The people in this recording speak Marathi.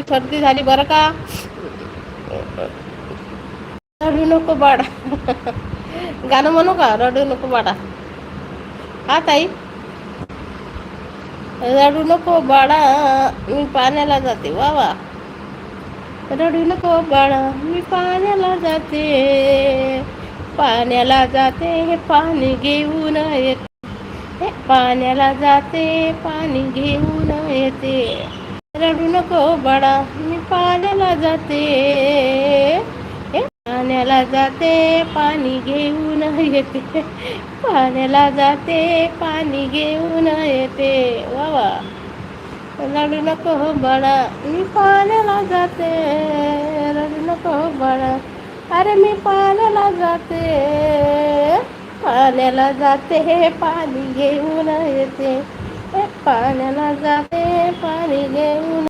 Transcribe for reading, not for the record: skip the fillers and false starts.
सर्दी झाली बरं का. रडू नको बाळा. गाणं म्हणू का, रडू नको बाळा. हा ताई, रडू नको बाळा, मी पाण्याला जाते. वा वा. रडू नको बाळा, मी पाण्याला जाते. पाण्याला जाते, हे पाणी घेऊन येते. पाण्याला जाते, पाणी घेऊन येते. रडू नको बाळा, मी पाण्याला जाते. पाण्याला जाते, पाणी घेऊन येते. पाण्याला जाते, पाणी घेऊन येते. वा वा. रडू नको बाळा, मी पाण्याला जाते. रडू नको बाळा, अरे मी पाण्याला जाते. पाण्याला जाते, पाणी घेऊन येते. पाण्याला जाते, पाणी घेऊन